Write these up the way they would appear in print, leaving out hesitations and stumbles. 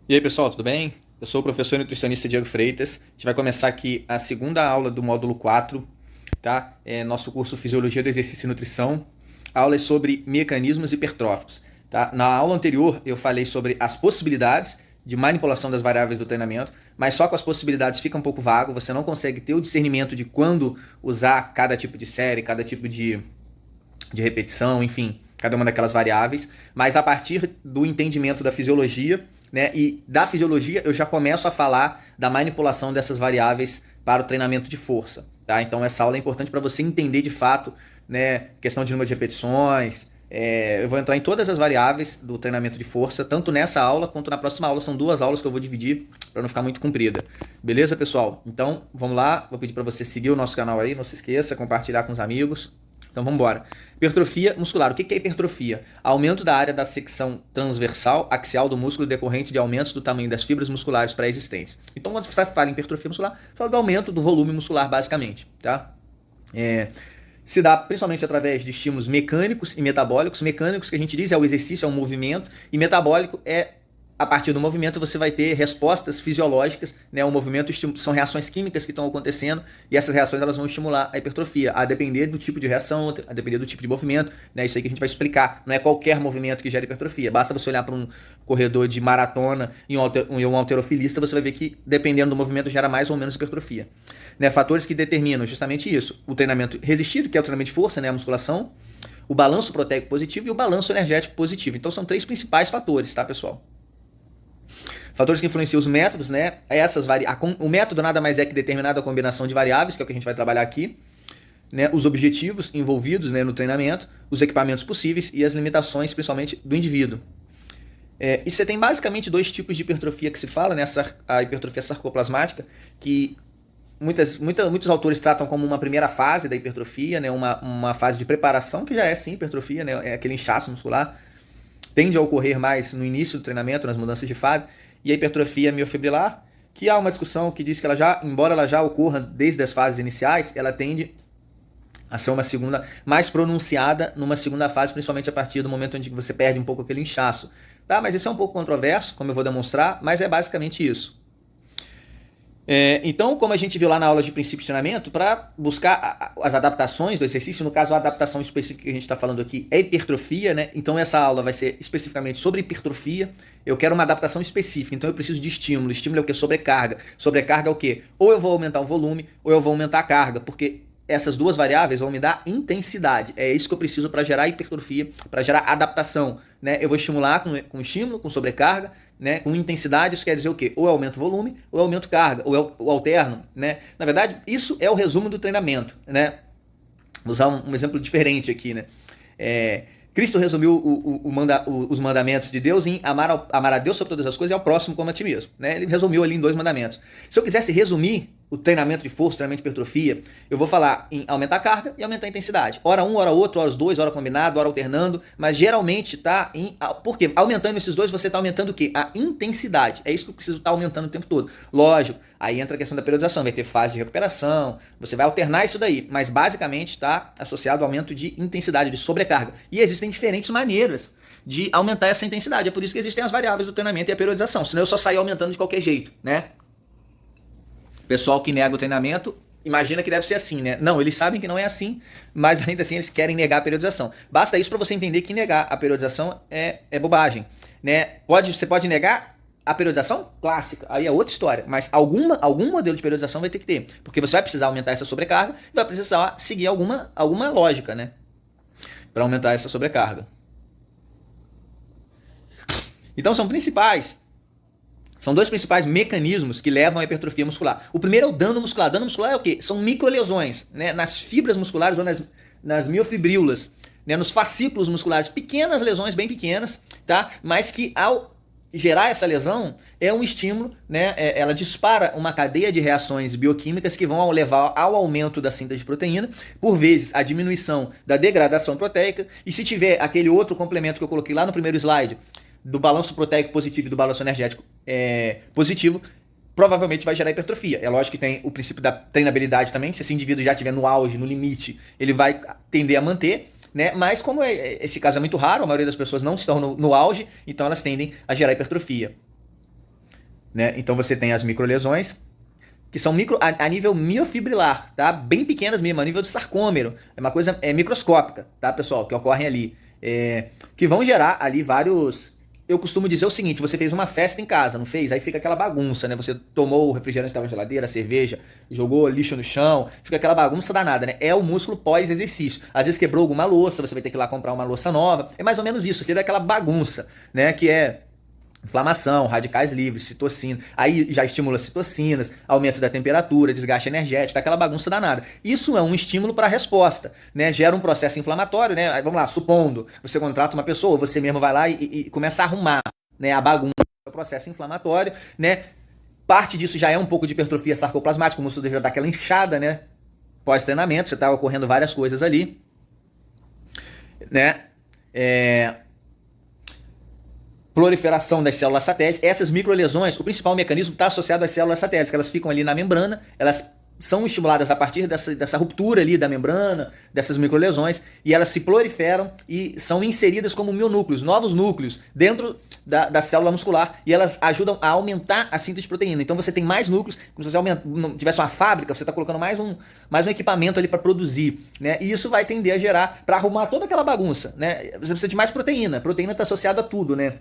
E aí, pessoal, tudo bem? Eu sou o professor nutricionista Diego Freitas. A gente vai começar aqui a segunda aula do módulo 4, tá? É nosso curso Fisiologia do Exercício e Nutrição. A aula é sobre mecanismos hipertróficos, tá? Na aula anterior, eu falei sobre as possibilidades de manipulação das variáveis do treinamento, mas só com as possibilidades fica um pouco vago, você não consegue ter o discernimento de quando usar cada tipo de série, cada tipo de repetição, enfim, cada uma daquelas variáveis, mas a partir do entendimento da fisiologia, né, e da fisiologia eu já começo a falar da manipulação dessas variáveis para o treinamento de força, tá? Então essa aula é importante para você entender de fato, né, questão de número de repetições. Eu vou entrar em todas as variáveis do treinamento de força, tanto nessa aula quanto na próxima aula. São duas aulas que eu vou dividir para não ficar muito comprida. Beleza, pessoal? Então, vamos lá. Vou pedir para você seguir o nosso canal aí, não se esqueça, compartilhar com os amigos. Então vamos embora. Hipertrofia muscular. O que é hipertrofia? Aumento da área da secção transversal axial do músculo decorrente de aumentos do tamanho das fibras musculares pré-existentes. Então, quando você fala em hipertrofia muscular, fala do aumento do volume muscular, basicamente. Tá? Se dá principalmente através de estímulos mecânicos e metabólicos. Mecânicos, que a gente diz, é o exercício, é o movimento, e metabólico é a partir do movimento você vai ter respostas fisiológicas, né? O movimento são reações químicas que estão acontecendo e essas reações elas vão estimular a hipertrofia, a depender do tipo de reação, a depender do tipo de movimento, né? Isso aí que a gente vai explicar. Não é qualquer movimento que gera hipertrofia. Basta você olhar para um corredor de maratona e um halterofilista, você vai ver que dependendo do movimento gera mais ou menos hipertrofia. Né? Fatores que determinam justamente isso: o treinamento resistido, que é o treinamento de força, né? A musculação, o balanço proteico positivo e o balanço energético positivo. Então são três principais fatores, tá, pessoal? Fatores que influenciam os métodos, né? O método nada mais é que determinada combinação de variáveis, que é o que a gente vai trabalhar aqui, né? Os objetivos envolvidos, né, no treinamento, os equipamentos possíveis e as limitações, principalmente, do indivíduo. E você tem basicamente dois tipos de hipertrofia que se fala, né? A hipertrofia sarcoplasmática, que muitos autores tratam como uma primeira fase da hipertrofia, né? Uma fase de preparação, que já é sim hipertrofia, né? É aquele inchaço muscular. Tende a ocorrer mais no início do treinamento, nas mudanças de fase. E a hipertrofia miofibrilar, que há uma discussão que diz que embora ela já ocorra desde as fases iniciais, ela tende a ser uma segunda, mais pronunciada numa segunda fase, principalmente a partir do momento onde você perde um pouco aquele inchaço. Tá? Mas isso é um pouco controverso, como eu vou demonstrar, mas é basicamente isso. Então, como a gente viu lá na aula de princípio de treinamento, para buscar as adaptações do exercício, no caso a adaptação específica que a gente está falando aqui é hipertrofia, né? Então essa aula vai ser especificamente sobre hipertrofia. Eu quero uma adaptação específica, então eu preciso de estímulo. Estímulo é o que? Sobrecarga. Sobrecarga é o que? Ou eu vou aumentar o volume, ou eu vou aumentar a carga, porque essas duas variáveis vão me dar intensidade. É isso que eu preciso para gerar hipertrofia, para gerar adaptação, né? Eu vou estimular com estímulo, com sobrecarga, né? Com intensidade. Isso quer dizer o quê? Ou eu aumento volume, ou eu aumento carga, ou eu alterno, né? Na verdade, isso é o resumo do treinamento, né? Vou usar um exemplo diferente aqui, né? Cristo resumiu os mandamentos de Deus em amar a Deus sobre todas as coisas e ao próximo como a ti mesmo, né? Ele resumiu ali em 2 mandamentos. Se eu quisesse resumir o treinamento de força, treinamento de hipertrofia, eu vou falar em aumentar a carga e aumentar a intensidade. Hora um, hora outro, hora os dois, hora combinado, hora alternando, mas geralmente tá em... Por quê? Aumentando esses dois, você tá aumentando o quê? A intensidade. É isso que eu preciso estar aumentando o tempo todo. Lógico, aí entra a questão da periodização, vai ter fase de recuperação, você vai alternar isso daí, mas basicamente está associado ao aumento de intensidade, de sobrecarga. E existem diferentes maneiras de aumentar essa intensidade. É por isso que existem as variáveis do treinamento e a periodização, senão eu só saio aumentando de qualquer jeito, né? Pessoal que nega o treinamento, imagina que deve ser assim, né? Não, eles sabem que não é assim, mas ainda assim eles querem negar a periodização. Basta isso para você entender que negar a periodização é bobagem, né? Você pode negar a periodização clássica, aí é outra história, mas algum modelo de periodização vai ter que ter, porque você vai precisar aumentar essa sobrecarga e vai precisar seguir alguma lógica, né? Para aumentar essa sobrecarga. Então são dois principais mecanismos que levam à hipertrofia muscular. O primeiro é o dano muscular. Dano muscular é o quê? São microlesões, né? Nas fibras musculares ou nas miofibríolas, né? Nos fascículos musculares. Pequenas lesões, bem pequenas, tá? Mas que ao gerar essa lesão é um estímulo, né? Ela dispara uma cadeia de reações bioquímicas que vão levar ao aumento da síntese de proteína, por vezes a diminuição da degradação proteica, e se tiver aquele outro complemento que eu coloquei lá no primeiro slide, do balanço proteico positivo e do balanço energético positivo, provavelmente vai gerar hipertrofia. É lógico que tem o princípio da treinabilidade também, se esse indivíduo já estiver no auge, no limite, ele vai tender a manter, né? Mas como esse caso é muito raro, a maioria das pessoas não estão no auge, então elas tendem a gerar hipertrofia. né? Então você tem as microlesões, que são a nível miofibrilar, tá? Bem pequenas mesmo, a nível de sarcômero. É uma coisa microscópica, tá, pessoal? Que ocorrem ali. Que vão gerar ali vários... Eu costumo dizer o seguinte, você fez uma festa em casa, não fez? Aí fica aquela bagunça, né? Você tomou o refrigerante que estava na geladeira, a cerveja, jogou lixo no chão, fica aquela bagunça danada, né? É o músculo pós-exercício. Às vezes quebrou alguma louça, você vai ter que ir lá comprar uma louça nova. É mais ou menos isso, fica aquela bagunça, né? Que é inflamação, radicais livres, citocina. Aí já estimula citocinas, aumento da temperatura, desgaste energético, aquela bagunça danada. Isso é um estímulo para a resposta, né? Gera um processo inflamatório, né? Aí, vamos lá, supondo, você contrata uma pessoa, você mesmo vai lá e começa a arrumar, né, a bagunça, o processo inflamatório, né? Parte disso já é um pouco de hipertrofia sarcoplasmática, o músculo já dá aquela inchada, né? Pós-treinamento, você está ocorrendo várias coisas ali, né? Proliferação das células satélites. Essas microlesões, o principal mecanismo está associado às células satélites, que elas ficam ali na membrana, elas são estimuladas a partir dessa ruptura ali da membrana, dessas microlesões, e elas se proliferam e são inseridas como mionúcleos, novos núcleos, dentro da célula muscular, e elas ajudam a aumentar a síntese de proteína. Então você tem mais núcleos, como se você tivesse uma fábrica, você está colocando mais um equipamento ali para produzir, né? E isso vai tender a gerar, para arrumar toda aquela bagunça, né? Você precisa de mais proteína, proteína está associada a tudo, né?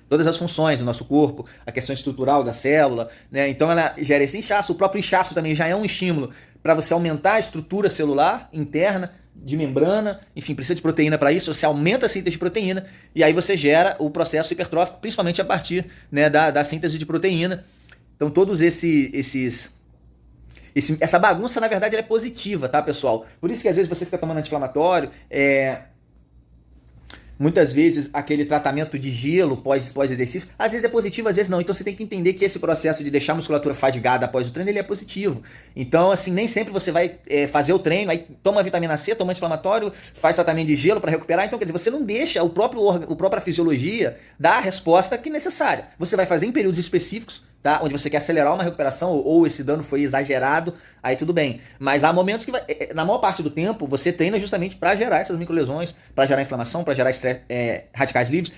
Todas as funções do nosso corpo, a questão estrutural da célula, né? Então ela gera esse inchaço. O próprio inchaço também já é um estímulo para você aumentar a estrutura celular interna, de membrana, enfim, precisa de proteína para isso, você aumenta a síntese de proteína e aí você gera o processo hipertrófico, principalmente a partir, né, da síntese de proteína. Então todos essa bagunça, na verdade, ela é positiva, tá, pessoal? Por isso que às vezes você fica tomando anti-inflamatório, muitas vezes aquele tratamento de gelo pós-exercício, às vezes é positivo, às vezes não. Então você tem que entender que esse processo de deixar a musculatura fadigada após o treino, ele é positivo. Então, assim, nem sempre você vai fazer o treino, aí toma vitamina C, toma anti-inflamatório, faz tratamento de gelo para recuperar. Então, quer dizer, você não deixa a própria fisiologia dar a resposta que é necessária. Você vai fazer em períodos específicos, tá? Onde você quer acelerar uma recuperação ou esse dano foi exagerado, aí tudo bem. Mas há momentos que, na maior parte do tempo, você treina justamente para gerar essas microlesões, para gerar inflamação, para gerar radicais livres.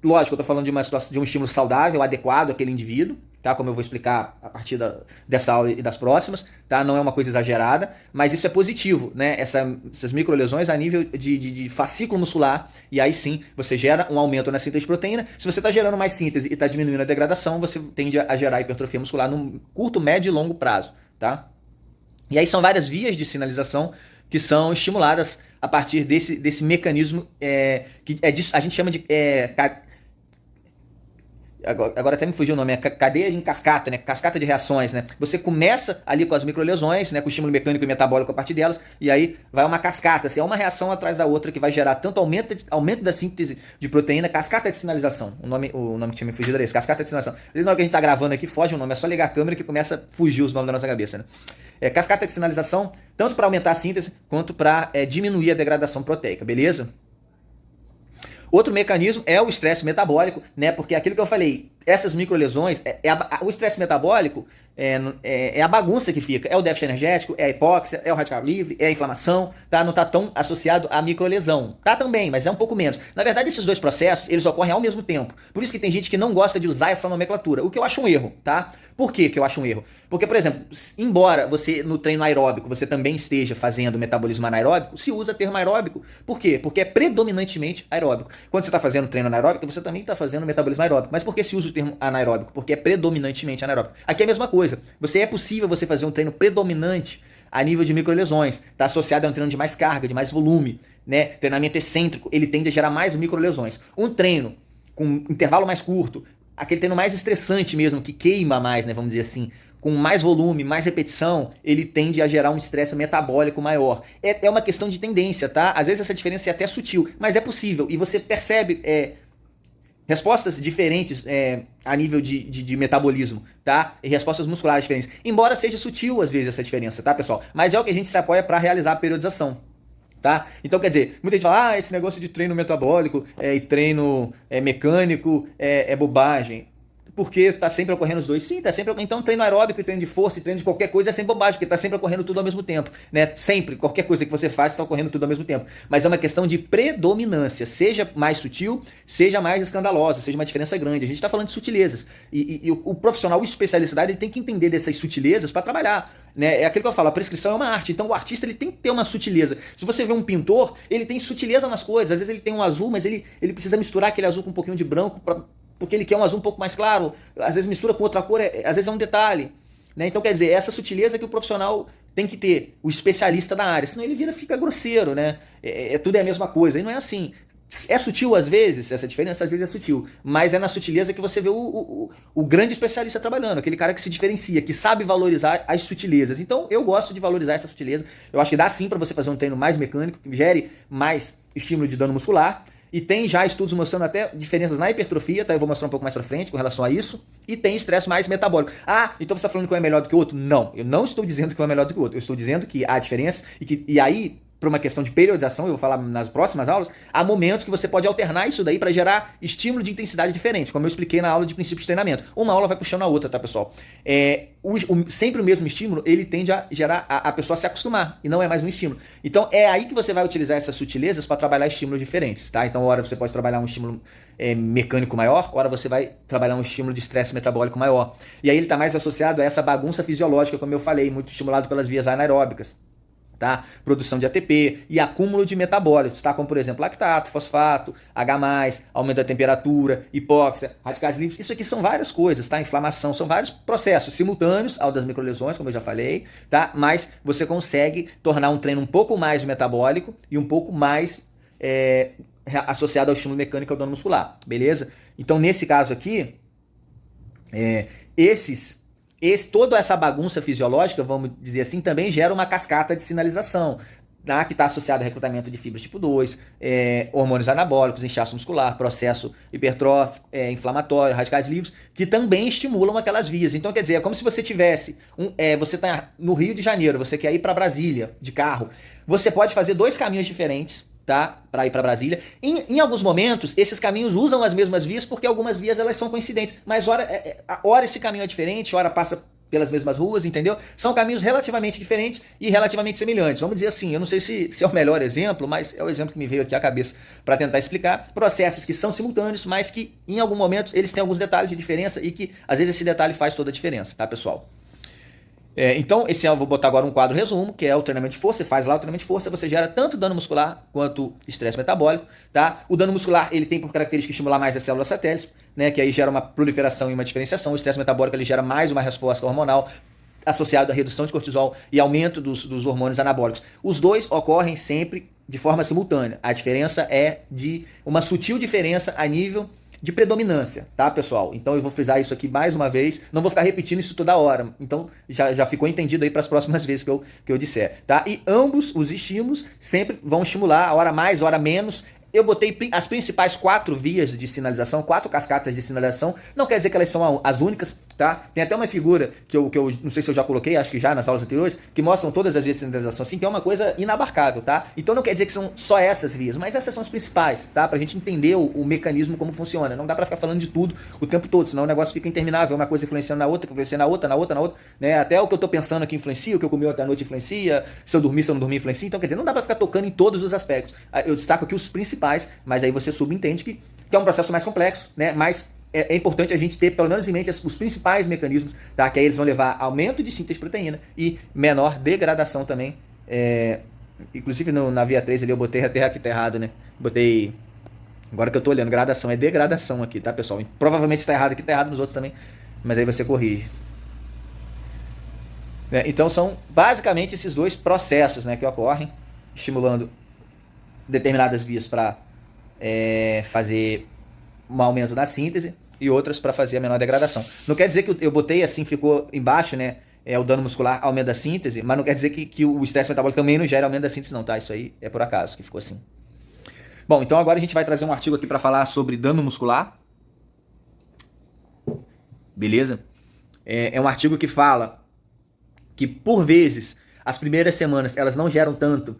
Lógico, eu estou falando de uma situação, de um estímulo saudável, adequado àquele indivíduo, tá? Como eu vou explicar a partir dessa aula e das próximas, tá? Não é uma coisa exagerada, mas isso é positivo, né? Essas microlesões a nível de fascículo muscular, e aí sim você gera um aumento na síntese de proteína. Se você está gerando mais síntese e está diminuindo a degradação, você tende a gerar hipertrofia muscular no curto, médio e longo prazo, tá? E aí são várias vias de sinalização que são estimuladas a partir desse mecanismo a gente chama de agora até me fugiu o nome, é cadeia em cascata, né? Cascata de reações, né? Você começa ali com as microlesões, né? Com o estímulo mecânico e metabólico a partir delas, e aí vai uma cascata, assim, é uma reação atrás da outra que vai gerar tanto aumento da síntese de proteína, cascata de sinalização. O nome que tinha me fugido era esse, cascata de sinalização. Às vezes na hora que a gente tá gravando aqui, foge o nome, é só ligar a câmera que começa a fugir os nomes da nossa cabeça, né? Cascata de sinalização, tanto para aumentar a síntese, quanto para diminuir a degradação proteica, beleza? Outro mecanismo é o estresse metabólico, né? Porque aquilo que eu falei, essas microlesões, o estresse metabólico é a bagunça que fica. É o déficit energético, é a hipóxia, é o radical livre, é a inflamação, tá? Não tá tão associado à microlesão. Tá também, mas é um pouco menos. Na verdade, esses dois processos, eles ocorrem ao mesmo tempo. Por isso que tem gente que não gosta de usar essa nomenclatura, o que eu acho um erro, tá? Por que eu acho um erro? Porque, por exemplo, embora você no treino aeróbico você também esteja fazendo metabolismo anaeróbico, se usa termo aeróbico. Por quê? Porque é predominantemente aeróbico. Quando você está fazendo treino anaeróbico, você também está fazendo metabolismo aeróbico. Mas por que se usa o termo anaeróbico? Porque é predominantemente anaeróbico. Aqui é a mesma coisa. É possível você fazer um treino predominante a nível de microlesões. Está associado a um treino de mais carga, de mais volume, né? Treinamento excêntrico, ele tende a gerar mais microlesões. Um treino com intervalo mais curto, aquele treino mais estressante mesmo, que queima mais, né? Vamos dizer assim, com mais volume, mais repetição, ele tende a gerar um estresse metabólico maior. É uma questão de tendência, tá? Às vezes essa diferença é até sutil, mas é possível. E você percebe respostas diferentes a nível de metabolismo, tá? E respostas musculares diferentes. Embora seja sutil, às vezes, essa diferença, tá, pessoal? Mas é o que a gente se apoia para realizar a periodização, tá? Então, quer dizer, muita gente fala, esse negócio de treino metabólico e treino mecânico é bobagem. porque tá sempre ocorrendo os dois. Sim, tá sempre ocorrendo. Então, treino aeróbico e treino de força e treino de qualquer coisa é sempre bobagem, porque tá sempre ocorrendo tudo ao mesmo tempo, né? Sempre, qualquer coisa que você faz, está ocorrendo tudo ao mesmo tempo. Mas é uma questão de predominância, seja mais sutil, seja mais escandalosa, seja uma diferença grande. A gente tá falando de sutilezas. E o profissional, o especialista da área, ele tem que entender dessas sutilezas para trabalhar. Né? É aquilo que eu falo, a prescrição é uma arte. Então o artista ele tem que ter uma sutileza. Se você vê um pintor, ele tem sutileza nas cores. Às vezes ele tem um azul, mas ele precisa misturar aquele azul com um pouquinho de branco porque ele quer um azul um pouco mais claro. Às vezes mistura com outra cor, às vezes é um detalhe. Né? Então quer dizer, essa sutileza que o profissional tem que ter, o especialista da área. Senão ele fica grosseiro, né? Tudo é a mesma coisa. E não é assim. É sutil às vezes, essa diferença às vezes é sutil, mas é na sutileza que você vê o grande especialista trabalhando, aquele cara que se diferencia, que sabe valorizar as sutilezas. Então eu gosto de valorizar essa sutileza, eu acho que dá sim para você fazer um treino mais mecânico, que gere mais estímulo de dano muscular, e tem já estudos mostrando até diferenças na hipertrofia, tá? Eu vou mostrar um pouco mais pra frente com relação a isso, e tem estresse mais metabólico. Ah, então você tá falando que um é melhor do que o outro? Não, eu não estou dizendo que um é melhor do que o outro, eu estou dizendo que há diferença, e aí por uma questão de periodização, eu vou falar nas próximas aulas, há momentos que você pode alternar isso daí para gerar estímulo de intensidade diferente, como eu expliquei na aula de princípios de treinamento. Uma aula vai puxando a outra, tá, pessoal? Sempre o mesmo estímulo, ele tende a gerar a pessoa se acostumar, e não é mais um estímulo. Então, é aí que você vai utilizar essas sutilezas para trabalhar estímulos diferentes, tá? Então, hora você pode trabalhar um estímulo mecânico maior, hora você vai trabalhar um estímulo de estresse metabólico maior. E aí ele está mais associado a essa bagunça fisiológica, como eu falei, muito estimulado pelas vias anaeróbicas. Tá? Produção de ATP e acúmulo de metabólitos, tá? Como por exemplo lactato, fosfato, H+, aumento da temperatura, hipóxia, radicais livres. Isso aqui são várias coisas, tá? Inflamação, são vários processos simultâneos ao das microlesões, como eu já falei, tá? Mas você consegue tornar um treino um pouco mais metabólico e um pouco mais associado ao estímulo mecânico e ao dano muscular, beleza? Então nesse caso aqui, toda essa bagunça fisiológica, vamos dizer assim, também gera uma cascata de sinalização, tá? Que está associada a recrutamento de fibras tipo 2, hormônios anabólicos, inchaço muscular, processo hipertrófico, inflamatório, radicais livres, que também estimulam aquelas vias. Então, quer dizer, é como se você tivesse, você está no Rio de Janeiro, você quer ir para Brasília de carro, você pode fazer 2 caminhos diferentes, tá? Para ir para Brasília. Em alguns momentos, esses caminhos usam as mesmas vias porque algumas vias elas são coincidentes, mas ora esse caminho é diferente, ora passa pelas mesmas ruas, entendeu? São caminhos relativamente diferentes e relativamente semelhantes. Vamos dizer assim, eu não sei se é o melhor exemplo, mas é o exemplo que me veio aqui à cabeça para tentar explicar. Processos que são simultâneos, mas que em algum momento eles têm alguns detalhes de diferença e que às vezes esse detalhe faz toda a diferença, tá, pessoal? Então, eu vou botar agora um quadro resumo, que é o treinamento de força. Você faz lá o treinamento de força, você gera tanto dano muscular quanto estresse metabólico, tá? O dano muscular, ele tem por característica estimular mais as células satélites, né? Que aí gera uma proliferação e uma diferenciação. O estresse metabólico, ele gera mais uma resposta hormonal associada à redução de cortisol e aumento dos hormônios anabólicos. Os dois ocorrem sempre de forma simultânea. A diferença é de uma sutil diferença a nível de predominância, tá, pessoal? Então eu vou frisar isso aqui mais uma vez, não vou ficar repetindo isso toda hora, então já ficou entendido aí para as próximas vezes que eu disser, tá? E ambos os estímulos sempre vão estimular, a hora mais, a hora menos. Eu botei as principais 4 vias de sinalização, 4 cascatas de sinalização, não quer dizer que elas são as únicas, tá? Tem até uma figura que eu não sei se eu já coloquei, acho que já nas aulas anteriores, que mostram todas as vias de sinalização, assim, que é uma coisa inabarcável, tá? Então não quer dizer que são só essas vias, mas essas são as principais, tá? Pra gente entender o mecanismo, como funciona. Não dá pra ficar falando de tudo o tempo todo, senão o negócio fica interminável, uma coisa influenciando na outra, influenciando na outra, né? Até o que eu tô pensando aqui influencia, o que eu comi ontem à noite influencia, se eu dormir, se eu não dormir influencia, então quer dizer, não dá pra ficar tocando em todos os aspectos. Eu destaco aqui os principais, mas aí você subentende que é um processo mais complexo, né? Mas é importante a gente ter pelo menos em mente os principais mecanismos, tá? Que aí eles vão levar a aumento de síntese de proteína e menor degradação também. Inclusive na via 3 ali eu botei até aqui, tá errado, né? Botei, agora que eu tô olhando, gradação, é degradação aqui, tá, pessoal? Provavelmente está errado aqui, tá errado nos outros também, mas aí você corrige. Então são basicamente esses 2 processos, né, que ocorrem, estimulando determinadas vias para fazer um aumento da síntese e outras para fazer a menor degradação. Não quer dizer que eu botei assim, ficou embaixo, né? O dano muscular aumento da síntese, mas não quer dizer que o estresse metabólico também não gera aumento da síntese, não, tá? Isso aí é por acaso que ficou assim. Bom, então agora a gente vai trazer um artigo aqui para falar sobre dano muscular. Beleza? É um artigo que fala que, por vezes, as primeiras semanas elas não geram tanto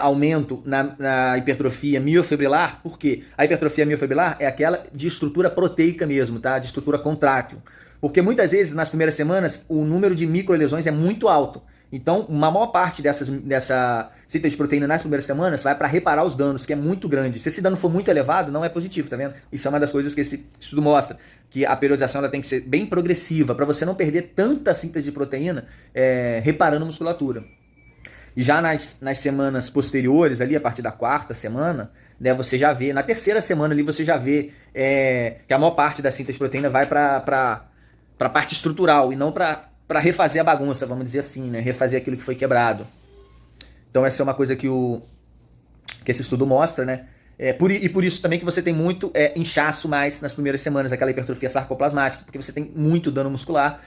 aumento na hipertrofia miofibrilar, porque a hipertrofia miofibrilar é aquela de estrutura proteica mesmo, tá? De estrutura contrátil. Porque muitas vezes nas primeiras semanas o número de microlesões é muito alto. Então, uma maior parte dessa síntese de proteína nas primeiras semanas vai para reparar os danos, que é muito grande. Se esse dano for muito elevado, não é positivo, tá vendo? Isso é uma das coisas que esse estudo mostra, que a periodização ela tem que ser bem progressiva, para você não perder tanta síntese de proteína reparando musculatura. E já nas semanas posteriores, ali a partir da quarta semana, né, você já vê, na terceira semana ali você já vê que a maior parte da síntese de proteína vai para a parte estrutural e não para refazer a bagunça, vamos dizer assim, né? Refazer aquilo que foi quebrado. Então essa é uma coisa que esse estudo mostra, né? Por isso também que você tem muito inchaço mais nas primeiras semanas, aquela hipertrofia sarcoplasmática, porque você tem muito dano muscular,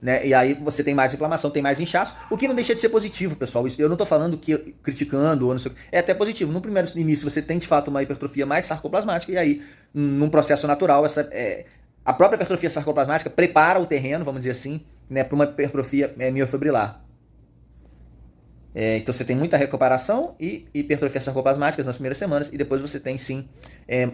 né? E aí você tem mais inflamação, tem mais inchaço, o que não deixa de ser positivo, pessoal. Eu não tô falando que criticando ou não sei o que. É até positivo. No primeiro início você tem de fato uma hipertrofia mais sarcoplasmática, e aí, num processo natural, a própria hipertrofia sarcoplasmática prepara o terreno, vamos dizer assim, né, para uma hipertrofia miofibrilar. Então você tem muita recuperação e hipertrofia sarcoplasmáticas nas primeiras semanas, e depois você tem sim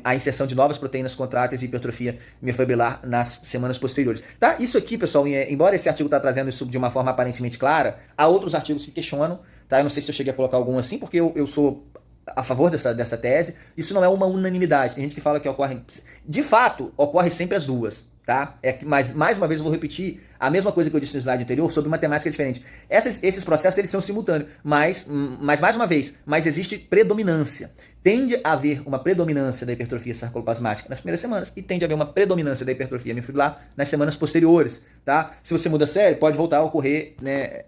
a inserção de novas proteínas contráteis e hipertrofia miofibrilar nas semanas posteriores. Tá? Isso aqui, pessoal, embora esse artigo está trazendo isso de uma forma aparentemente clara, há outros artigos que questionam, tá? Eu não sei se eu cheguei a colocar algum assim, porque eu sou a favor dessa tese. Isso não é uma unanimidade. Tem gente que fala que ocorre... De fato, ocorre sempre as duas. Tá? Mas, mais uma vez, eu vou repetir a mesma coisa que eu disse no slide anterior sobre uma temática diferente. Esses processos eles são simultâneos, mas, mais uma vez, existe predominância. Tende a haver uma predominância da hipertrofia sarcoplasmática nas primeiras semanas e tende a haver uma predominância da hipertrofia miofibrilar nas semanas posteriores. Tá? Se você muda a série, pode voltar a ocorrer, né,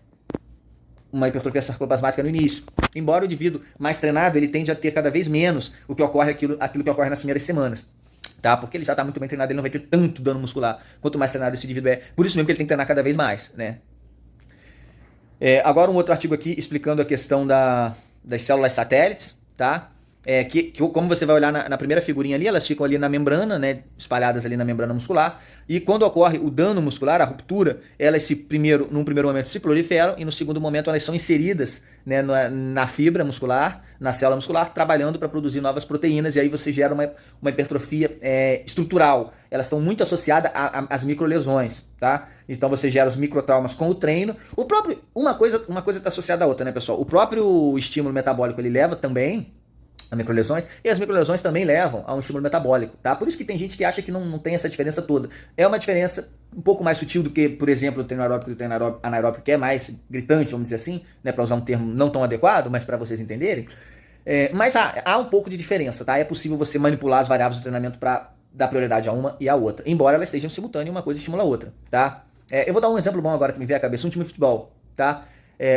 uma hipertrofia sarcoplasmática no início. Embora o indivíduo mais treinado ele tende a ter cada vez menos o que ocorre aquilo que ocorre nas primeiras semanas. Tá? Porque ele já está muito bem treinado, ele não vai ter tanto dano muscular quanto mais treinado esse indivíduo é. Por isso mesmo que ele tem que treinar cada vez mais, né? Agora um outro artigo aqui explicando a questão das células satélites, tá? Que como você vai olhar na primeira figurinha ali, elas ficam ali na membrana, né? Espalhadas ali na membrana muscular. E quando ocorre o dano muscular, a ruptura, elas num primeiro momento se proliferam e no segundo momento elas são inseridas, né, na fibra muscular, na célula muscular, trabalhando para produzir novas proteínas, e aí você gera uma hipertrofia estrutural. Elas estão muito associadas às microlesões, tá? Então você gera os microtraumas com o treino. Uma coisa está associada à outra, né, pessoal? O próprio estímulo metabólico ele leva também a microlesões, e as microlesões também levam a um estímulo metabólico, tá? Por isso que tem gente que acha que não tem essa diferença toda. É uma diferença um pouco mais sutil do que, por exemplo, o treino aeróbico e o treino anaeróbico, que é mais gritante, vamos dizer assim, né? Para usar um termo não tão adequado, mas para vocês entenderem. Mas há um pouco de diferença, tá? É possível você manipular as variáveis do treinamento para dar prioridade a uma e a outra, embora elas sejam simultâneas, uma coisa estimula a outra, tá? Eu vou dar um exemplo bom agora que me veio à cabeça, um time de futebol, tá?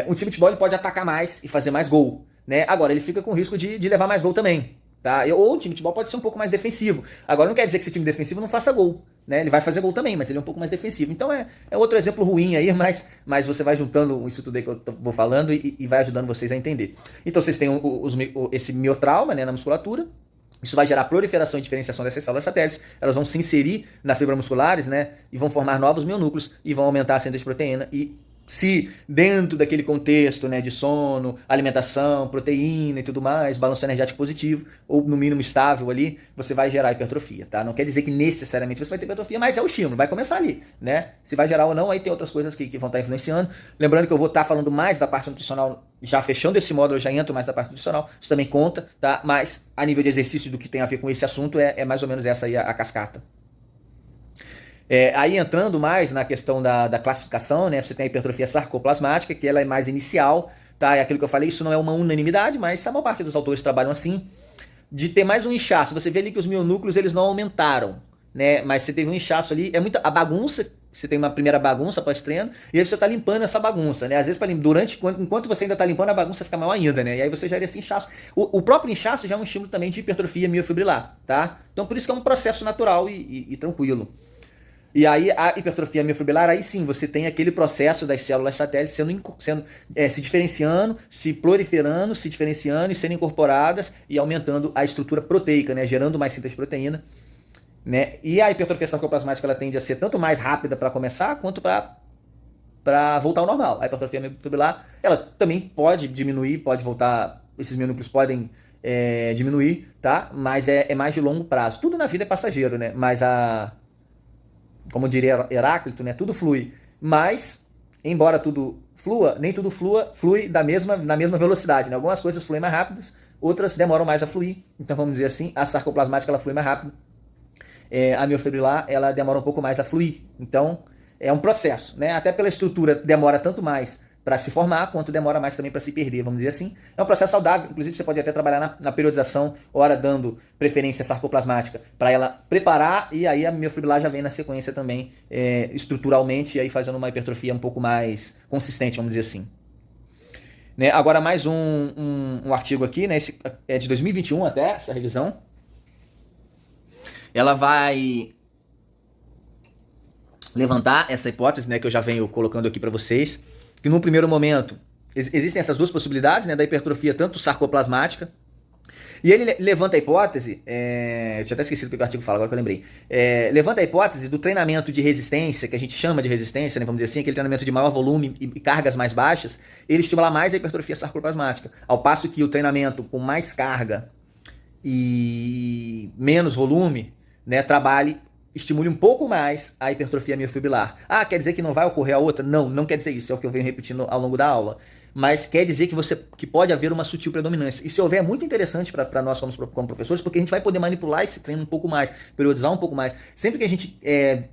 Um time de futebol ele pode atacar mais e fazer mais gol, né? Agora, ele fica com risco de levar mais gol também, tá? Ou o time de futebol pode ser um pouco mais defensivo. Agora, não quer dizer que esse time defensivo não faça gol, né? Ele vai fazer gol também, mas ele é um pouco mais defensivo. Então, é outro exemplo ruim aí, mas você vai juntando isso tudo aí que eu vou falando e vai ajudando vocês a entender. Então, vocês têm esse miotrauma, né, na musculatura. Isso vai gerar proliferação e diferenciação dessas células satélites. Elas vão se inserir na fibra musculares, né? E vão formar novos mionúcleos e vão aumentar a síntese de proteína e se dentro daquele contexto, né, de sono, alimentação, proteína e tudo mais, balanço energético positivo, ou no mínimo estável ali, você vai gerar hipertrofia, tá? Não quer dizer que necessariamente você vai ter hipertrofia, mas é o estímulo, vai começar ali, né? Se vai gerar ou não, aí tem outras coisas que vão estar influenciando. Lembrando que eu vou estar falando mais da parte nutricional, já fechando esse módulo, eu já entro mais da parte nutricional, isso também conta, tá? Mas a nível de exercício do que tem a ver com esse assunto, é mais ou menos essa aí a cascata. Aí entrando mais na questão da classificação, né? Você tem a hipertrofia sarcoplasmática, que ela é mais inicial, tá? É aquilo que eu falei, isso não é uma unanimidade, mas a maior parte dos autores trabalham assim, de ter mais um inchaço. Você vê ali que os mionúcleos eles não aumentaram, né? Mas você teve um inchaço ali, a bagunça, você tem uma primeira bagunça pós-treino, e aí você está limpando essa bagunça, né? Às vezes, enquanto você ainda está limpando, a bagunça fica maior ainda, né? E aí você gera esse inchaço. O próprio inchaço já é um estímulo também de hipertrofia miofibrilar, tá? Então, por isso que é um processo natural e tranquilo. E aí a hipertrofia miofibrilar, aí sim, você tem aquele processo das células satélites se diferenciando, se proliferando, se diferenciando e sendo incorporadas e aumentando a estrutura proteica, né, gerando mais síntese de proteína, né? E a hipertrofia sarcoplasmática ela tende a ser tanto mais rápida para começar quanto para para voltar ao normal. A hipertrofia miofibrilar, ela também pode diminuir, pode voltar, esses mionúcleos podem diminuir, tá? Mas é mais de longo prazo. Tudo na vida é passageiro, né? Mas como diria Heráclito, né? Tudo flui. Mas, embora tudo flua, nem tudo flui na mesma velocidade, né? Algumas coisas fluem mais rápidas, outras demoram mais a fluir. Então, vamos dizer assim, a sarcoplasmática ela flui mais rápido. A miofibrilar, ela demora um pouco mais a fluir. Então, é um processo, né? Até pela estrutura demora tanto mais para se formar, quanto demora mais também para se perder, vamos dizer assim. É um processo saudável, inclusive você pode até trabalhar na periodização, ora dando preferência sarcoplasmática, para ela preparar, e aí a miofibrilar já vem na sequência também, estruturalmente, e aí fazendo uma hipertrofia um pouco mais consistente, vamos dizer assim. Né? Agora mais um artigo aqui, né? Esse é de 2021 até, essa revisão. Ela vai levantar essa hipótese, né, que eu já venho colocando aqui para vocês, que no primeiro momento existem essas duas possibilidades, né, da hipertrofia tanto sarcoplasmática, e ele levanta a hipótese, eu tinha até esquecido o que o artigo fala, agora que eu lembrei, levanta a hipótese do treinamento de resistência, que a gente chama de resistência, né, vamos dizer assim, aquele treinamento de maior volume e cargas mais baixas, ele estimula mais a hipertrofia sarcoplasmática, ao passo que o treinamento com mais carga e menos volume, né, estimule um pouco mais a hipertrofia miofibrilar. Ah, quer dizer que não vai ocorrer a outra? Não, não quer dizer isso, é o que eu venho repetindo ao longo da aula. Mas quer dizer que pode haver uma sutil predominância. E se houver, é muito interessante para nós como professores, porque a gente vai poder manipular esse treino um pouco mais, periodizar um pouco mais. Sempre que a gente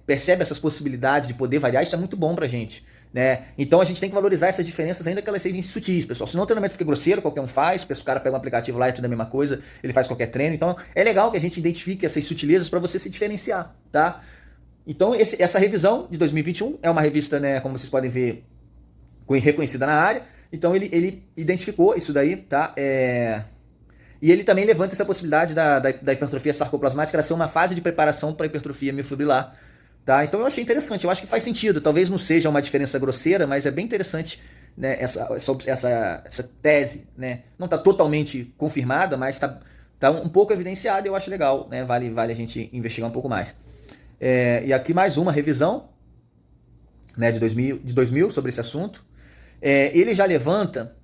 percebe essas possibilidades de poder variar, isso é muito bom para a gente. Né? Então a gente tem que valorizar essas diferenças, ainda que elas sejam sutis, pessoal. Senão o treinamento fica grosseiro, qualquer um faz, o cara pega um aplicativo lá e tudo é a mesma coisa, ele faz qualquer treino. Então é legal que a gente identifique essas sutilezas para você se diferenciar, tá? Então essa revisão de 2021 é uma revista, né, como vocês podem ver, reconhecida na área. Então ele identificou isso daí, tá? E ele também levanta essa possibilidade da hipertrofia sarcoplasmática ser uma fase de preparação para a hipertrofia miofibrilar. Tá? Então eu achei interessante, eu acho que faz sentido. Talvez não seja uma diferença grosseira, mas é bem interessante, né, essa tese. Né? Não está totalmente confirmada, mas está um pouco evidenciada e eu acho legal. Né? Vale a gente investigar um pouco mais. E aqui mais uma revisão, né, de 2000 sobre esse assunto. Ele já levanta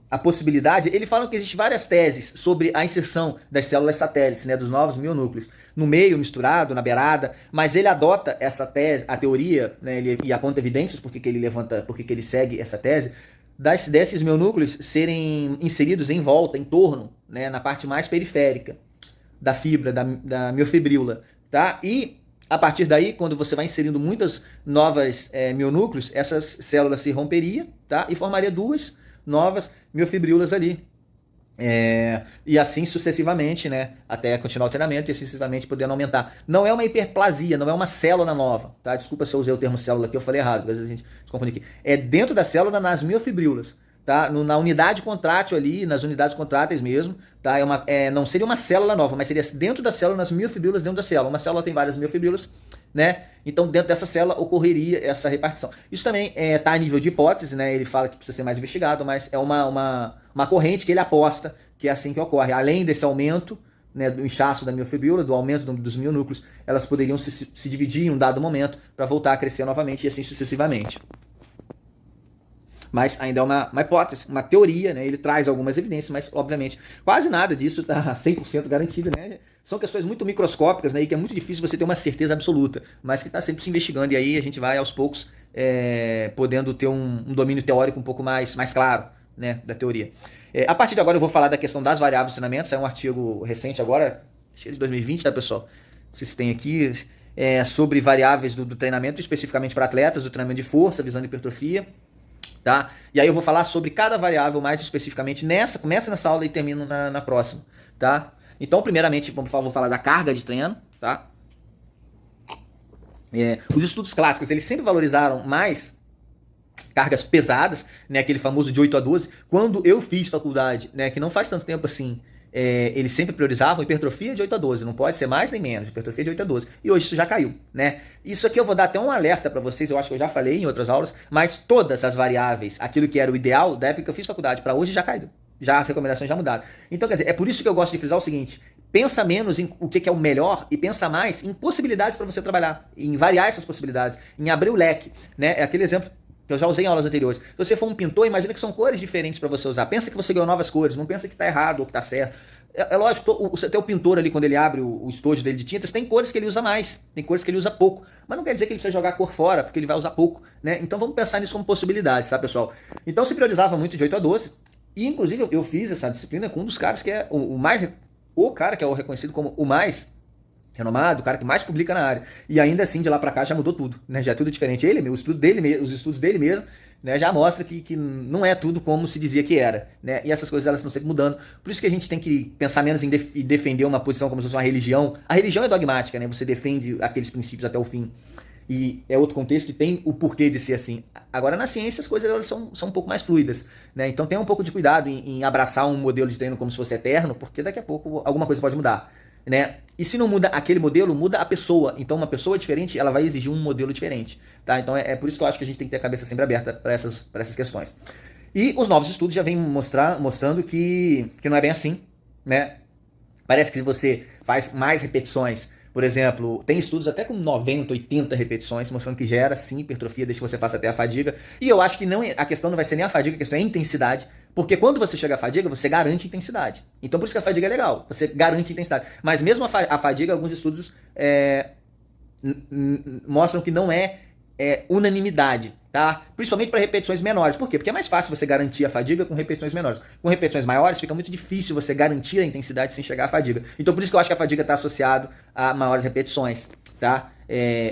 a possibilidade, ele fala que existem várias teses sobre a inserção das células satélites, né, dos novos mionúcleos, no meio, misturado, na beirada, mas ele adota essa tese, a teoria, né, e aponta evidências porque ele segue essa tese, desses mionúcleos serem inseridos em volta, em torno, né, na parte mais periférica da fibra, da miofibríola, tá? E a partir daí, quando você vai inserindo muitas novas mionúcleos, essas células se romperiam, tá? E formaria duas novas miofibríolas ali. E assim sucessivamente, né? Até continuar o treinamento e sucessivamente podendo aumentar. Não é uma hiperplasia, não é uma célula nova, tá? Desculpa se eu usei o termo célula aqui, eu falei errado, às vezes a gente se confunde aqui. É dentro da célula, nas miofibríolas, tá? Na unidade contrátil ali, nas unidades contráteis mesmo, tá? Não seria uma célula nova, mas seria dentro da célula, nas miofibríolas dentro da célula. Uma célula tem várias miofibríolas, né? Então dentro dessa célula ocorreria essa repartição. Isso também está a nível de hipótese, né? Ele fala que precisa ser mais investigado, mas é uma corrente que ele aposta que é assim que ocorre. Além desse aumento, né, do inchaço da miofibríola, do aumento dos mionúcleos, elas poderiam se dividir em um dado momento para voltar a crescer novamente e assim sucessivamente. Mas ainda é uma hipótese, uma teoria, né? Ele traz algumas evidências, mas obviamente quase nada disso está 100% garantido, né? São questões muito microscópicas, né? E que é muito difícil você ter uma certeza absoluta, mas que está sempre se investigando, e aí a gente vai aos poucos podendo ter um domínio teórico um pouco mais claro, né, da teoria. A partir de agora eu vou falar da questão das variáveis de treinamento. Saiu um artigo recente agora, acho que é de 2020, tá, pessoal? Vocês têm aqui sobre variáveis do treinamento, especificamente para atletas, do treinamento de força, visando hipertrofia. Tá? E aí eu vou falar sobre cada variável mais especificamente começa nessa aula e termino na próxima, tá? Então, primeiramente, vou falar da carga de treino, tá? Os estudos clássicos, eles sempre valorizaram mais cargas pesadas, né? Aquele famoso de 8 a 12. Quando eu fiz faculdade, né? Que não faz tanto tempo assim, eles sempre priorizavam hipertrofia de 8 a 12, não pode ser mais nem menos, hipertrofia de 8 a 12. E hoje isso já caiu, né? Isso aqui eu vou dar até um alerta para vocês, eu acho que eu já falei em outras aulas, mas todas as variáveis, aquilo que era o ideal da época que eu fiz faculdade, para hoje já caiu. Já as recomendações já mudaram. Então, quer dizer, é por isso que eu gosto de frisar o seguinte: pensa menos em o que é o melhor e pensa mais em possibilidades para você trabalhar, em variar essas possibilidades, em abrir o leque, né? É aquele exemplo que eu já usei em aulas anteriores. Se você for um pintor, imagina que são cores diferentes para você usar. Pensa que você ganhou novas cores, não pensa que está errado ou que está certo. É lógico, até o pintor ali, quando ele abre o estojo dele de tintas, tem cores que ele usa mais, tem cores que ele usa pouco. Mas não quer dizer que ele precisa jogar a cor fora, porque ele vai usar pouco, né? Então vamos pensar nisso como possibilidades, tá, pessoal? Então se priorizava muito de 8 a 12, e inclusive eu fiz essa disciplina com um dos caras que é o cara que é o reconhecido como o mais renomado, o cara que mais publica na área. E ainda assim, de lá pra cá, já mudou tudo, né? Já é tudo diferente. Os estudos dele mesmo, né, já mostra que não é tudo como se dizia que era, né? E essas coisas elas estão sempre mudando. Por isso que a gente tem que pensar menos em defender uma posição como se fosse uma religião. A religião é dogmática, né? Você defende aqueles princípios até o fim. E é outro contexto e tem o porquê de ser assim. Agora, na ciência, as coisas elas são um pouco mais fluidas, né? Então tenha um pouco de cuidado em abraçar um modelo de treino como se fosse eterno, porque daqui a pouco alguma coisa pode mudar, né? E se não muda aquele modelo, muda a pessoa. Então uma pessoa diferente, ela vai exigir um modelo diferente, tá? Então é por isso que eu acho que a gente tem que ter a cabeça sempre aberta para essas questões. E os novos estudos já vêm mostrando que não é bem assim, né? Parece que se você faz mais repetições, por exemplo, tem estudos até com 90, 80 repetições, mostrando que gera sim hipertrofia, desde que você faça até a fadiga. E eu acho que a questão não vai ser nem a fadiga, a questão é a intensidade. Porque quando você chega à fadiga, você garante intensidade. Então por isso que a fadiga é legal, você garante intensidade. Mas mesmo a fadiga, alguns estudos mostram que não é unanimidade, tá? Principalmente para repetições menores. Por quê? Porque é mais fácil você garantir a fadiga com repetições menores. Com repetições maiores, fica muito difícil você garantir a intensidade sem chegar à fadiga. Então por isso que eu acho que a fadiga está associado a maiores repetições, tá?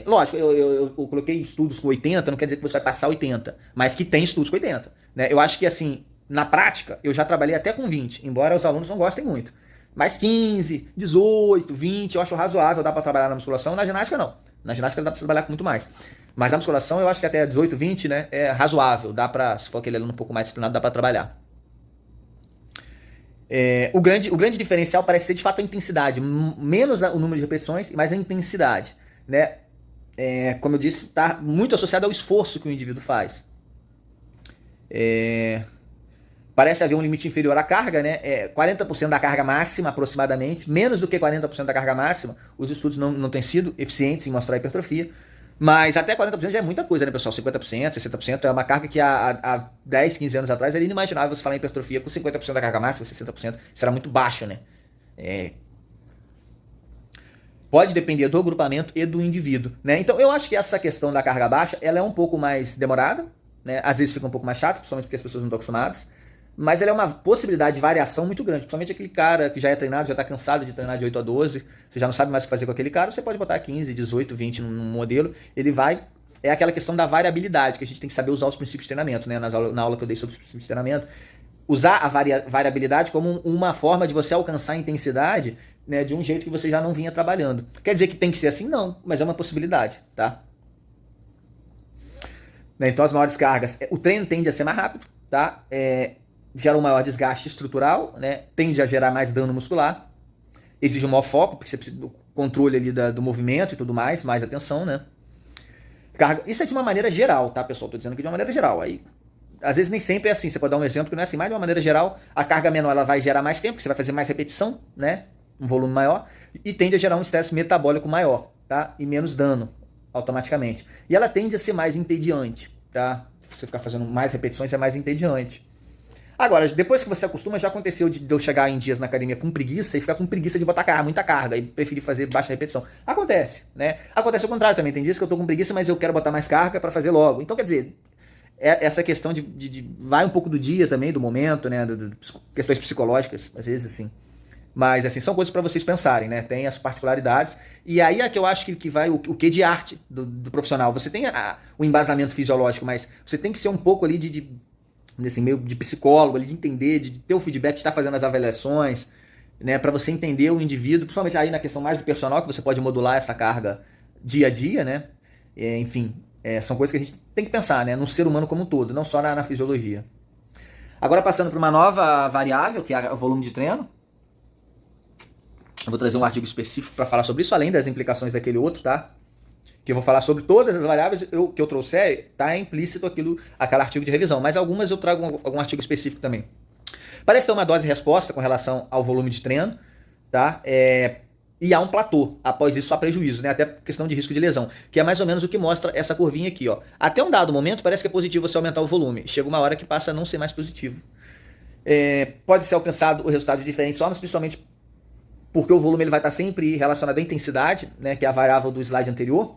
Lógico, eu coloquei estudos com 80, não quer dizer que você vai passar 80, mas que tem estudos com 80, né? Eu acho que assim, na prática, eu já trabalhei até com 20, embora os alunos não gostem muito. Mas 15, 18, 20, eu acho razoável, dá para trabalhar na musculação. Na ginástica, não. Na ginástica dá para trabalhar com muito mais. Mas na musculação, eu acho que até 18, 20, né, é razoável. Dá para, se for aquele aluno um pouco mais disciplinado, dá para trabalhar. O grande diferencial parece ser, de fato, a intensidade. Menos o número de repetições, mas a intensidade, né? Como eu disse, está muito associado ao esforço que o indivíduo faz. Parece haver um limite inferior à carga, né? 40% da carga máxima, aproximadamente, menos do que 40% da carga máxima. Os estudos não têm sido eficientes em mostrar hipertrofia, mas até 40% já é muita coisa, né, pessoal? 50%, 60% é uma carga que há 10, 15 anos atrás era inimaginável você falar em hipertrofia com 50% da carga máxima, 60%. Isso era muito baixo, né? Pode depender do agrupamento e do indivíduo, né? Então eu acho que essa questão da carga baixa, ela é um pouco mais demorada, né? Às vezes fica um pouco mais chato, principalmente porque as pessoas não estão acostumadas. Mas ela é uma possibilidade de variação muito grande. Principalmente aquele cara que já é treinado, já está cansado de treinar de 8 a 12, você já não sabe mais o que fazer com aquele cara, você pode botar 15, 18, 20 num modelo, ele vai... É aquela questão da variabilidade, que a gente tem que saber usar os princípios de treinamento, né? Na aula que eu dei sobre os princípios de treinamento. Usar a variabilidade como uma forma de você alcançar a intensidade, né, de um jeito que você já não vinha trabalhando. Quer dizer que tem que ser assim? Não, mas é uma possibilidade, tá? Então as maiores cargas, o treino tende a ser mais rápido, tá? Gera um maior desgaste estrutural, né? Tende a gerar mais dano muscular, exige um maior foco, porque você precisa do controle ali do movimento e tudo mais atenção, né? Isso é de uma maneira geral, tá, pessoal? Tô dizendo que de uma maneira geral. Aí, às vezes nem sempre é assim, você pode dar um exemplo que não é assim, mas de uma maneira geral, a carga menor ela vai gerar mais tempo, porque você vai fazer mais repetição, né? Um volume maior, e tende a gerar um estresse metabólico maior, tá? E menos dano, automaticamente. E ela tende a ser mais entediante, tá? Se você ficar fazendo mais repetições, é mais entediante. Agora, depois que você acostuma, já aconteceu de eu chegar em dias na academia com preguiça e ficar com preguiça de botar muita carga e preferir fazer baixa repetição. Acontece, né? Acontece o contrário também. Tem dias que eu tô com preguiça, mas eu quero botar mais carga para fazer logo. Então, quer dizer, essa questão vai um pouco do dia também, do momento, né? Questões psicológicas, às vezes, assim. Mas, assim, são coisas para vocês pensarem, né? Tem as particularidades. E aí é que eu acho que vai o quê de arte do profissional. Você tem o embasamento fisiológico, mas você tem que ser um pouco ali assim, meio de psicólogo, ali, de entender, de ter o feedback, de estar fazendo as avaliações, né, para você entender o indivíduo, principalmente aí na questão mais do personal, que você pode modular essa carga dia a dia, né? Enfim, são coisas que a gente tem que pensar, né, no ser humano como um todo, não só na fisiologia. Agora passando para uma nova variável, que é o volume de treino. Eu vou trazer um artigo específico para falar sobre isso, além das implicações daquele outro, tá? Que eu vou falar sobre todas as variáveis que eu trouxer, tá implícito aquele artigo de revisão, mas algumas eu trago algum artigo específico também. Parece ter uma dose-resposta com relação ao volume de treino, tá? E há um platô, após isso há prejuízo, né? Até questão de risco de lesão, que é mais ou menos o que mostra essa curvinha aqui, ó. Até um dado momento parece que é positivo você aumentar o volume, chega uma hora que passa a não ser mais positivo. Pode ser alcançado o resultado de diferentes formas, principalmente porque o volume ele vai estar sempre relacionado à intensidade, né, que é a variável do slide anterior.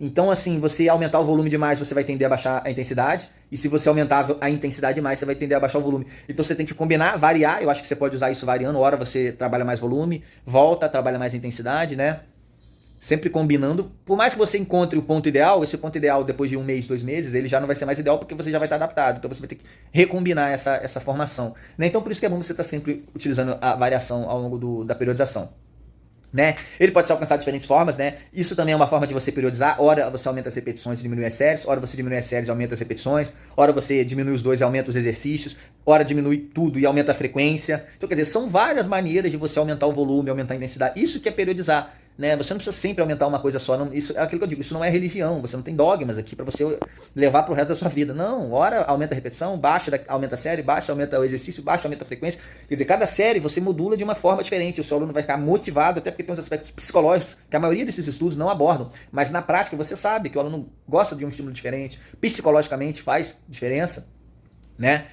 Então, assim, você aumentar o volume demais, você vai tender a baixar a intensidade. E se você aumentar a intensidade demais, você vai tender a baixar o volume. Então, você tem que combinar, variar. Eu acho que você pode usar isso variando. Hora você trabalha mais volume, volta, trabalha mais intensidade, né? Sempre combinando. Por mais que você encontre o ponto ideal, esse ponto ideal depois de 1 mês, 2 meses, ele já não vai ser mais ideal porque você já vai estar adaptado. Então, você vai ter que recombinar essa formação, né? Então, por isso que é bom você estar sempre utilizando a variação ao longo da periodização. Né? Ele pode ser alcançado de diferentes formas, né? Isso também é uma forma de você periodizar. Ora você aumenta as repetições e diminui as séries, ora você diminui as séries e aumenta as repetições, ora você diminui os dois e aumenta os exercícios, ora diminui tudo e aumenta a frequência. Então, quer dizer, são várias maneiras de você aumentar o volume, aumentar a intensidade. Isso que é periodizar, né? Você não precisa sempre aumentar uma coisa só. Não, isso é aquilo que eu digo, isso não é religião. Você não tem dogmas aqui para você levar para o resto da sua vida. Não, ora aumenta a repetição, aumenta a série, aumenta o exercício, aumenta a frequência. Quer dizer, cada série você modula de uma forma diferente. O seu aluno vai ficar motivado, até porque tem uns aspectos psicológicos que a maioria desses estudos não abordam. Mas na prática você sabe que o aluno gosta de um estímulo diferente, psicologicamente faz diferença, né?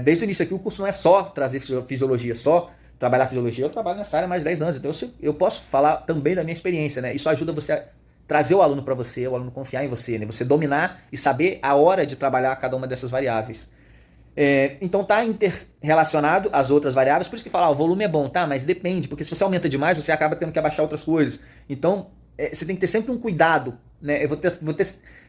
Desde o início aqui o curso não é só trazer fisiologia, só trabalhar fisiologia. Eu trabalho nessa área há mais de 10 anos, então eu posso falar também da minha experiência, né? Isso ajuda você a trazer o aluno para você, o aluno confiar em você, né? Você dominar e saber a hora de trabalhar cada uma dessas variáveis. Então está interrelacionado às outras variáveis, por isso que falar, o volume é bom, tá? Mas depende, porque se você aumenta demais, você acaba tendo que abaixar outras coisas. Então, você tem que ter sempre um cuidado, né?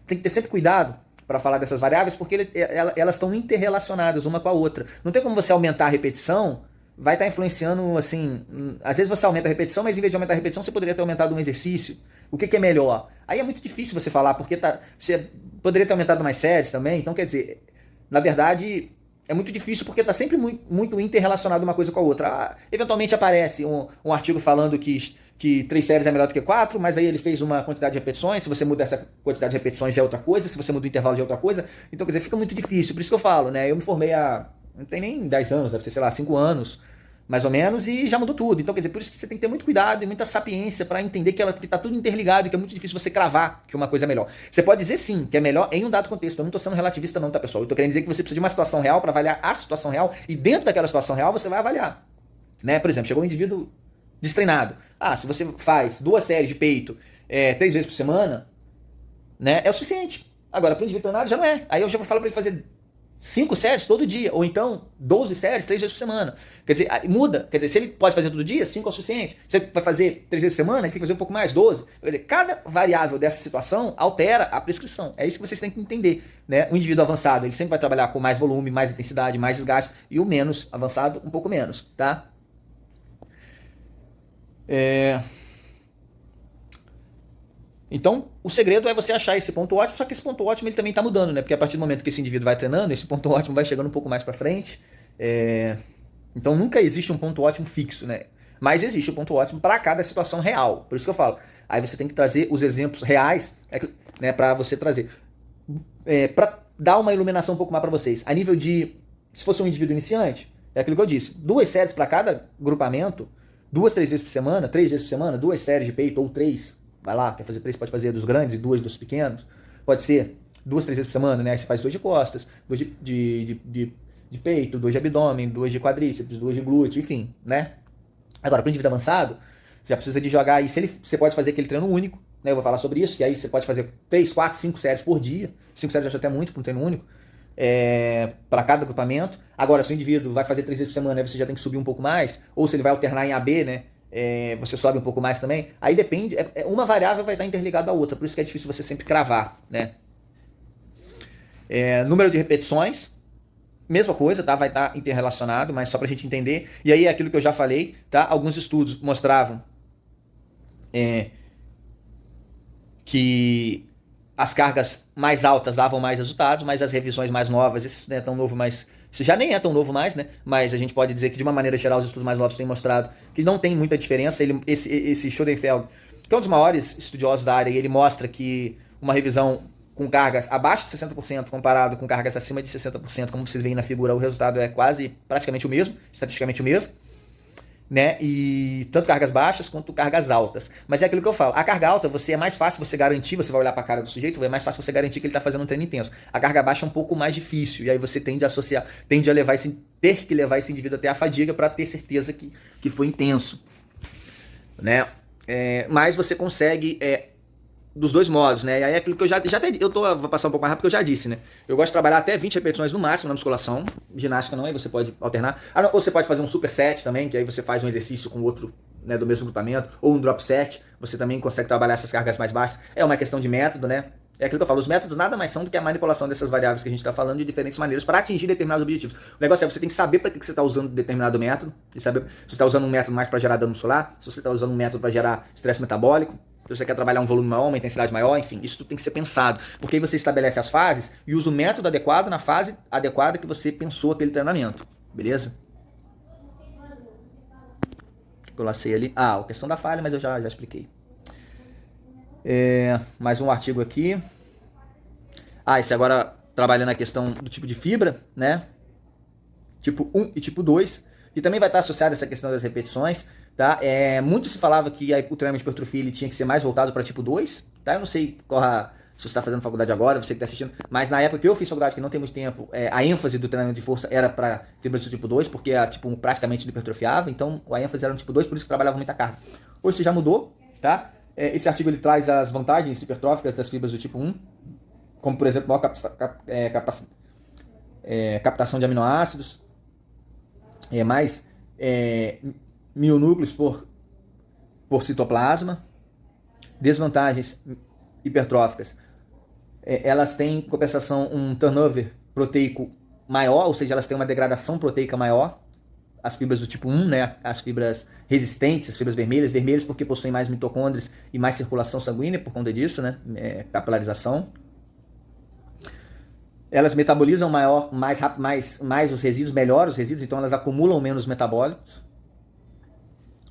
Tem que ter sempre cuidado para falar dessas variáveis, porque elas estão interrelacionadas uma com a outra. Não tem como você aumentar a repetição, vai estar influenciando, assim, às vezes você aumenta a repetição, mas em vez de aumentar a repetição, você poderia ter aumentado um exercício. O que é melhor? Aí é muito difícil você falar, porque você poderia ter aumentado mais séries também, então quer dizer, na verdade, é muito difícil porque está sempre muito interrelacionado uma coisa com a outra. Eventualmente aparece um artigo falando que 3 séries é melhor do que 4, mas aí ele fez uma quantidade de repetições, se você muda essa quantidade de repetições já é outra coisa, se você muda o intervalo já é outra coisa, então quer dizer, fica muito difícil, por isso que eu falo, né, eu me formei não tem nem 10 anos, deve ter, sei lá, 5 anos, mais ou menos, e já mudou tudo. Então, quer dizer, por isso que você tem que ter muito cuidado e muita sapiência para entender que está tudo interligado e que é muito difícil você cravar que uma coisa é melhor. Você pode dizer sim, que é melhor em um dado contexto. Eu não estou sendo relativista não, tá, pessoal? Eu estou querendo dizer que você precisa de uma situação real para avaliar a situação real e dentro daquela situação real você vai avaliar. Né? Por exemplo, chegou um indivíduo destreinado. Se você faz 2 séries de peito 3 vezes por semana, né, é o suficiente. Agora, para o indivíduo treinado já não é. Aí eu já vou falar para ele fazer 5 séries todo dia, ou então 12 séries 3 vezes por semana. Quer dizer, muda. Quer dizer, se ele pode fazer todo dia, 5 é o suficiente. Se ele vai fazer 3 vezes por semana, ele tem que fazer um pouco mais, 12. Quer dizer, cada variável dessa situação altera a prescrição. É isso que vocês têm que entender. Né? O indivíduo avançado, ele sempre vai trabalhar com mais volume, mais intensidade, mais desgaste, e o menos avançado, um pouco menos, tá? Então, o segredo é você achar esse ponto ótimo, só que esse ponto ótimo ele também está mudando, né? Porque a partir do momento que esse indivíduo vai treinando, esse ponto ótimo vai chegando um pouco mais para frente. Então, nunca existe um ponto ótimo fixo, né? Mas existe um ponto ótimo para cada situação real. Por isso que eu falo. Aí você tem que trazer os exemplos reais, né, para você trazer. Para dar uma iluminação um pouco mais para vocês. A nível de, se fosse um indivíduo iniciante, é aquilo que eu disse. 2 séries para cada grupamento, 2, 3 vezes por semana, 3 vezes por semana, 2 séries de peito ou 3. Vai lá, quer fazer 3, pode fazer dos grandes e 2 dos pequenos. Pode ser 2, 3 vezes por semana, né? Você faz 2 de costas, 2 de peito, 2 de abdômen, 2 de quadríceps, 2 de glúteo, enfim, né? Agora, para o indivíduo avançado, você já precisa de jogar aí. Você pode fazer aquele treino único, né? Eu vou falar sobre isso, que aí você pode fazer 3, 4, 5 séries por dia. 5 séries eu acho até muito para um treino único. Para cada agrupamento. Agora, se o indivíduo vai fazer 3 vezes por semana, aí você já tem que subir um pouco mais. Ou se ele vai alternar em AB, né? Você sobe um pouco mais também. Aí depende, uma variável vai estar interligada à outra, por isso que é difícil você sempre cravar, né? Número de repetições, mesma coisa, tá? Vai estar interrelacionado, mas só pra gente entender. E aí é aquilo que eu já falei, tá? Alguns estudos mostravam que as cargas mais altas davam mais resultados, mas as revisões mais novas, isso não é tão novo, mas isso já nem é tão novo mais, né? Mas a gente pode dizer que, de uma maneira geral, os estudos mais novos têm mostrado que não tem muita diferença. Esse Schoenfeld, que é um dos maiores estudiosos da área, ele mostra que uma revisão com cargas abaixo de 60% comparado com cargas acima de 60%, como vocês veem na figura, o resultado é praticamente o mesmo, estatisticamente o mesmo, né? E tanto cargas baixas quanto cargas altas. Mas é aquilo que eu falo, a carga alta é mais fácil você garantir, você vai olhar para a cara do sujeito, é mais fácil você garantir que ele está fazendo um treino intenso. A carga baixa é um pouco mais difícil, e aí você tende a associar, tende a ter que levar esse indivíduo até a fadiga para ter certeza que foi intenso, né? Mas você consegue dos dois modos, né? E aí é aquilo que vou passar um pouco mais rápido, porque eu já disse, né? Eu gosto de trabalhar até 20 repetições no máximo na musculação. Ginástica não, aí você pode alternar. Não, ou você pode fazer um superset também, que aí você faz um exercício com outro, né, do mesmo grupamento, ou um drop set, você também consegue trabalhar essas cargas mais baixas. É uma questão de método, né? É aquilo que eu falo, os métodos nada mais são do que a manipulação dessas variáveis que a gente está falando de diferentes maneiras para atingir determinados objetivos. O negócio é você tem que saber para que você está usando determinado método, e saber se você está usando um método mais para gerar dano muscular, se você está usando um método para gerar estresse metabólico, se você quer trabalhar um volume maior, uma intensidade maior, enfim, isso tudo tem que ser pensado. Porque aí você estabelece as fases e usa o método adequado na fase adequada que você pensou aquele treinamento. Beleza? Eu lacei ali. A questão da falha, mas eu já expliquei. Mais um artigo aqui. Esse agora trabalhando a questão do tipo de fibra, né? Tipo 1 e tipo 2. E também vai estar associado a essa questão das repetições. Tá? Muito se falava que o treinamento de hipertrofia ele tinha que ser mais voltado para tipo 2, tá? Eu não sei se você está fazendo faculdade agora, você que está assistindo, mas na época que eu fiz faculdade, que não tem muito tempo, a ênfase do treinamento de força era para fibra do tipo 2, porque a tipo 1 praticamente hipertrofiava, então a ênfase era no tipo 2, por isso que trabalhava muita carga. Hoje isso já mudou, tá? Esse artigo ele traz as vantagens hipertróficas das fibras do tipo 1, como por exemplo, maior captação de aminoácidos, mais mionúcleos por citoplasma. Desvantagens hipertróficas, elas têm, em compensação, um turnover proteico maior, ou seja, elas têm uma degradação proteica maior, as fibras do tipo 1, né, as fibras resistentes, as fibras vermelhas porque possuem mais mitocôndrias e mais circulação sanguínea por conta disso, né, capilarização. Elas metabolizam mais rápido, mais os resíduos, melhor os resíduos, então elas acumulam menos metabólicos.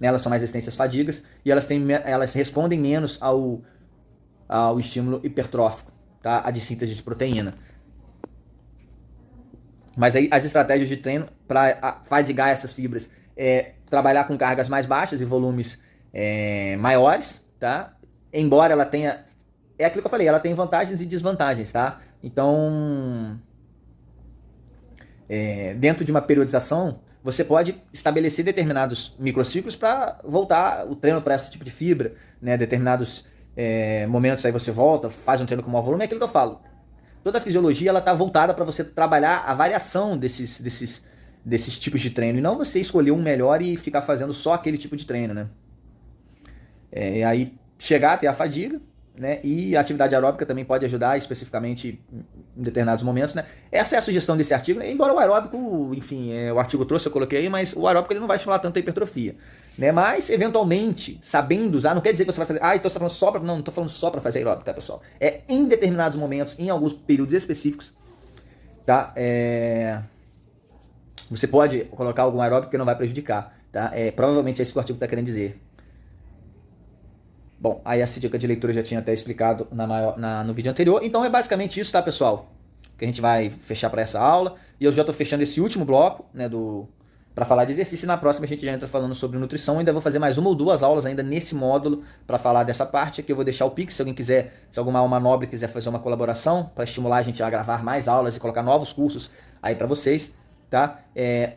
Elas são mais resistentes às fadigas e elas respondem menos ao estímulo hipertrófico, tá? A de síntese de proteína. Mas aí as estratégias de treino para fadigar essas fibras trabalhar com cargas mais baixas e volumes maiores, tá? Embora ela tenha... É aquilo que eu falei, ela tem vantagens e desvantagens, tá? Então, dentro de uma periodização, você pode estabelecer determinados microciclos para voltar o treino para esse tipo de fibra, né? Determinados momentos aí você volta, faz um treino com maior volume, é aquilo que eu falo. Toda a fisiologia ela está voltada para você trabalhar a variação desses tipos de treino, e não você escolher um melhor e ficar fazendo só aquele tipo de treino, né? E aí chegar até a fadiga, né? E a atividade aeróbica também pode ajudar especificamente em determinados momentos, né? Essa é a sugestão desse artigo, embora o aeróbico, enfim, o artigo trouxe, eu coloquei aí, mas o aeróbico ele não vai estimular tanto a hipertrofia, né? Mas, eventualmente, sabendo usar, não quer dizer que você vai fazer, então você tá falando só para... Não, não tô falando só para fazer aeróbico, tá, pessoal? Em determinados momentos, em alguns períodos específicos, tá? Você pode colocar algum aeróbico que não vai prejudicar, tá? Provavelmente é isso que o artigo está querendo dizer. Bom, aí essa dica de leitura eu já tinha até explicado no vídeo anterior. Então é basicamente isso, tá, pessoal? Que a gente vai fechar para essa aula. E eu já estou fechando esse último bloco, né, para falar de exercício. E na próxima a gente já entra falando sobre nutrição. Eu ainda vou fazer mais uma ou duas aulas ainda nesse módulo para falar dessa parte. Aqui eu vou deixar o Pix, se alguém quiser, se alguma alma nobre quiser fazer uma colaboração para estimular a gente a gravar mais aulas e colocar novos cursos aí para vocês, tá?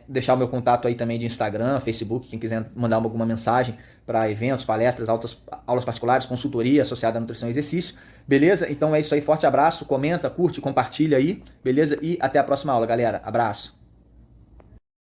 Deixar o meu contato aí também de Instagram, Facebook, quem quiser mandar alguma mensagem para eventos, palestras, aulas particulares, consultoria associada à nutrição e exercício, beleza? Então é isso aí, forte abraço, comenta, curte, compartilha aí, beleza? E até a próxima aula, galera. Abraço!